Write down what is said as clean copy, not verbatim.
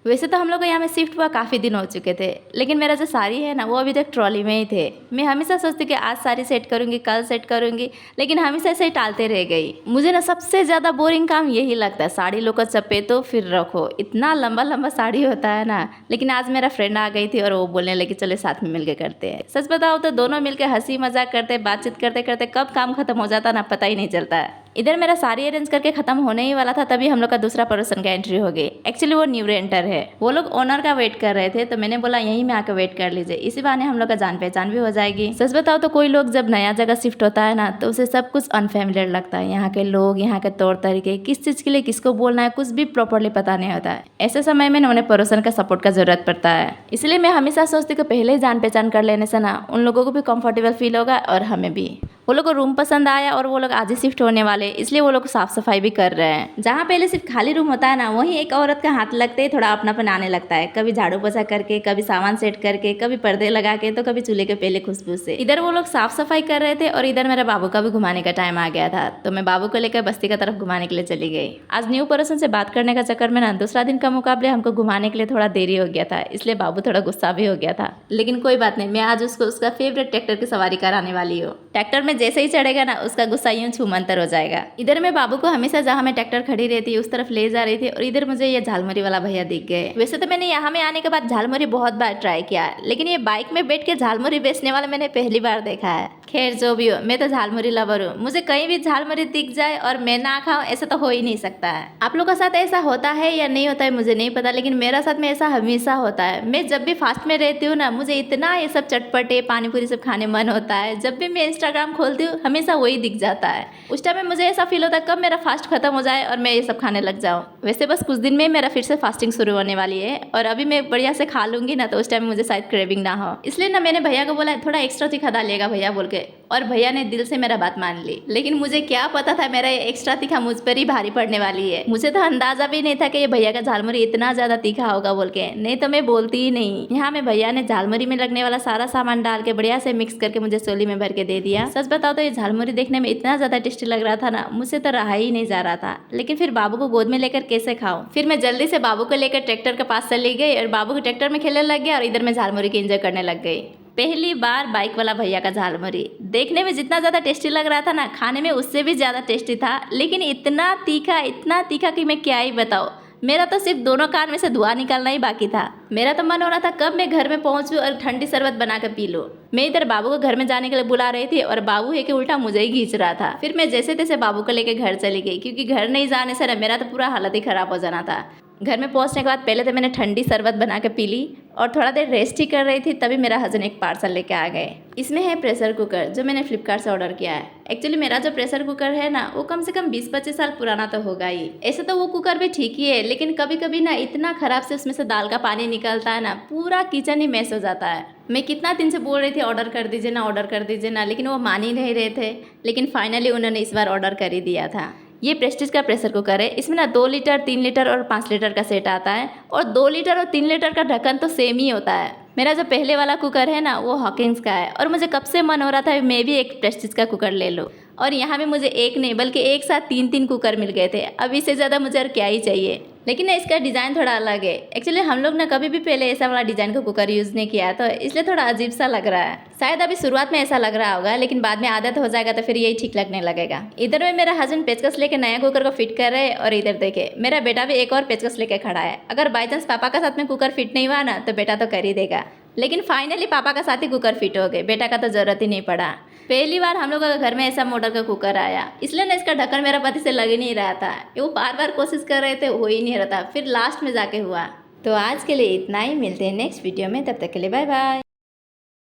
वैसे तो हम लोग को यहाँ में शिफ्ट हुआ काफ़ी दिन हो चुके थे, लेकिन मेरा जो साड़ी है ना वो अभी तक ट्रॉली में ही थे। मैं हमेशा सोचती कि आज साड़ी सेट करूँगी, कल सेट करूँगी, लेकिन हमेशा ऐसे ही टालते रह गई। मुझे ना सबसे ज़्यादा बोरिंग काम यही लगता है, साड़ी लो को चपेटो फिर रखो। इतना लंबा लंबा साड़ी होता है ना। लेकिन आज मेरा फ्रेंड आ गई थी और वो बोलने लगी चले साथ में मिलकर करते हैं। सच बताओ तो दोनों मिलकर हंसी मजाक करते, बातचीत करते करते कब काम खत्म हो जाता ना पता ही नहीं चलता है। इधर मेरा साड़ी अरेंज करके खत्म होने ही वाला था, तभी हम लोग का दूसरा पर्सन का एंट्री हो गई। एक्चुअली वो न्यू रेंटर है। वो लोग ओनर का वेट कर रहे थे, तो मैंने बोला यहीं में आकर वेट कर लीजिए, इसी बहाने हम लोग का जान पहचान भी हो जाएगी। सच बताओ तो कोई लोग जब नया जगह शिफ्ट होता है ना, तो उसे सब कुछ अनफेमिलियर लगता है। यहाँ के लोग, यहाँ के तौर तरीके, किस चीज के लिए किसको बोलना है, कुछ भी प्रॉपरली पता नहीं होता है। ऐसे समय में उन्हें पड़ोसन का सपोर्ट का जरूरत पड़ता है। इसलिए मैं हमेशा सोचती कि पहले ही जान पहचान कर लेने से ना उन लोगों को भी कंफर्टेबल फील होगा और हमें भी। वो लोग को रूम पसंद आया और वो लोग आज ही शिफ्ट होने वाले, इसलिए वो लोग साफ सफाई भी कर रहे हैं। जहाँ पहले सिर्फ खाली रूम होता है ना, वहीं एक औरत का हाथ लगते ही थोड़ा अपनापन आने लगता है। कभी झाड़ू पोछा करके, कभी सामान सेट करके, कभी पर्दे लगा के, तो कभी चूल्हे के पहले खुशबू से। इधर वो लोग साफ सफाई कर रहे थे और इधर मेरा बाबू का भी घुमाने का टाइम आ गया था, तो मैं बाबू को लेकर बस्ती का तरफ घुमाने के लिए चली गई। आज न्यू पर्सन से बात करने का चक्कर में ना दूसरा दिन का मुकाबले हमको घुमाने के लिए थोड़ा देरी हो गया था, इसलिए बाबू थोड़ा गुस्सा भी हो गया था। लेकिन कोई बात नहीं, मैं आज उसको उसका फेवरेट ट्रैक्टर की सवारी कराने वाली हूँ। ट्रैक्टर में जैसे ही चढ़ेगा ना उसका गुस्सा यूं छूमंतर हो जाएगा। इधर मैं बाबू को हमेशा जहाँ मैं ट्रैक्टर खड़ी रहती उस तरफ ले जा रही थी और इधर मुझे ये झालमुरी वाला भैया दिख गए। वैसे तो मैंने यहाँ में आने के बाद झालमुरी बहुत बार ट्राई किया, लेकिन ये बाइक में बैठ के झालमुरी बेचने वाला मैंने पहली बार देखा है। खैर जो भी हो, मैं तो झालमुरी लवर हूँ। मुझे कहीं भी झालमुरी दिख जाए और मैं ना खाऊं ऐसा तो हो ही नहीं सकता है। आप लोगों के साथ ऐसा होता है या नहीं होता है मुझे नहीं पता, लेकिन मेरा साथ में ऐसा हमेशा होता है। मैं जब भी फास्ट में रहती हूँ ना, मुझे इतना ये सब चटपटे पानीपुरी सब खाने मन होता है। जब भी मैं इंस्टाग्राम खोलती हूँ हमेशा वही दिख जाता है। उस टाइम में मुझे ऐसा फील होता है कब मेरा फास्ट खत्म हो जाए और मैं ये सब खाने लग जाऊँ। वैसे बस कुछ दिन में मेरा फिर से फास्टिंग शुरू होने वाली है और अभी मैं बढ़िया से खा लूंगी ना, तो उस टाइम में मुझे शायद क्रेविंग ना हो। इसलिए ना मैंने भैया को बोला थोड़ा एक्स्ट्रा तीखा डालिएगा भैया बोल के, और भैया ने दिल से मेरा बात मान ली। लेकिन मुझे क्या पता था मेरा ये एक्स्ट्रा तीखा मुझ पर ही भारी पड़ने वाली है। मुझे तो अंदाजा भी नहीं था कि ये भैया का झालमुरी इतना ज्यादा तीखा होगा बोल के, नहीं तो मैं बोलती ही नहीं। यहाँ में भैया ने झालमुरी में लगने वाला सारा सामान डाल के बढ़िया से मिक्स करके मुझे सोली में भर के दे दिया। सच बताओ तो ये झालमुरी देखने में इतना ज्यादा टेस्टी लग रहा था ना, मुझसे तो रहा ही नहीं जा रहा था। लेकिन फिर बाबू को गोद में लेकर कैसे खाऊं। फिर मैं जल्दी से बाबू को लेकर ट्रैक्टर के पास चली गई और बाबू को ट्रैक्टर में खेलने लग गया और इधर मैं झालमुरी की एंजॉय करने लग गई। पहली बार बाइक वाला भैया का झालमुरी देखने में जितना ज़्यादा टेस्टी लग रहा था ना, खाने में उससे भी ज़्यादा टेस्टी था। लेकिन इतना तीखा कि मैं क्या ही बताऊँ। मेरा तो सिर्फ दोनों कान में से धुआं निकलना ही बाकी था। मेरा तो मन हो रहा था कब मैं घर में पहुंचूं और ठंडी शरबत बना कर पी लूं। मैं इधर बाबू को घर में जाने के लिए बुला रही थी और बाबू है कि उल्टा मुझे ही खींच रहा था। फिर मैं जैसे तैसे बाबू को लेकर घर चली गई, क्योंकि घर नहीं जाने से ना मेरा तो पूरा हालत ही खराब हो जाना था। घर में पहुंचने के बाद पहले तो मैंने ठंडी शरबत बना के पी ली और थोड़ा देर रेस्ट ही कर रही थी, तभी मेरा हस्बैंड एक पार्सल लेके आ गए। इसमें है प्रेशर कुकर, जो मैंने फ्लिपकार्ट से ऑर्डर किया है। एक्चुअली मेरा जो प्रेशर कुकर है ना, वो कम से कम 20-25 साल पुराना तो होगा ही। ऐसे तो वो कुकर भी ठीक ही है, लेकिन कभी कभी ना इतना खराब से उसमें से दाल का पानी निकलता है ना, पूरा किचन ही मैस हो जाता है। मैं कितना दिन से बोल रही थी ऑर्डर कर दीजिए ना, लेकिन वो मान ही नहीं रहे थे। लेकिन फाइनली उन्होंने इस बार ऑर्डर कर ही दिया था। ये प्रेस्टीज का प्रेशर कुकर है। इसमें ना 2 लीटर, 3 लीटर और 5 लीटर का सेट आता है, और 2 लीटर और 3 लीटर का ढक्कन तो सेम ही होता है। मेरा जो पहले वाला कुकर है ना, वो हॉकिंस का है, और मुझे कब से मन हो रहा था मैं भी एक प्रेस्टीज का कुकर ले लूँ। और यहाँ में मुझे एक नहीं बल्कि एक साथ 3-3 कुकर मिल गए थे। अब इससे ज़्यादा मुझे और क्या ही चाहिए। लेकिन ना इसका डिज़ाइन थोड़ा अलग है। एक्चुअली हम लोग ना कभी भी पहले ऐसा वाला डिज़ाइन का कुकर यूज़ नहीं किया, तो इसलिए थोड़ा अजीब सा लग रहा है। शायद अभी शुरुआत में ऐसा लग रहा होगा, लेकिन बाद में आदत हो जाएगा तो फिर यही ठीक लगने लगेगा। इधर में मेरा हस्बैंड पेचकस लेके नया कुकर को फिट कर रहे हैं, और इधर देखे मेरा बेटा भी एक और पेचकस लेके खड़ा है। अगर बाई चांस पापा का साथ में कुकर फिट नहीं हुआ ना, तो बेटा तो कर ही देगा। लेकिन फाइनली पापा का साथ ही कुकर फिट हो गए, बेटा का तो जरूरत ही नहीं पड़ा। पहली बार हम लोग का घर में ऐसा मॉडल का कुकर आया, इसलिए ना इसका ढक्कन मेरा पति से लग ही नहीं रहा था। वो बार बार कोशिश कर रहे थे, हो ही नहीं रहा था। फिर लास्ट में जाके हुआ। तो आज के लिए इतना ही, मिलते हैं नेक्स्ट वीडियो में, तब तक के लिए बाय बाय।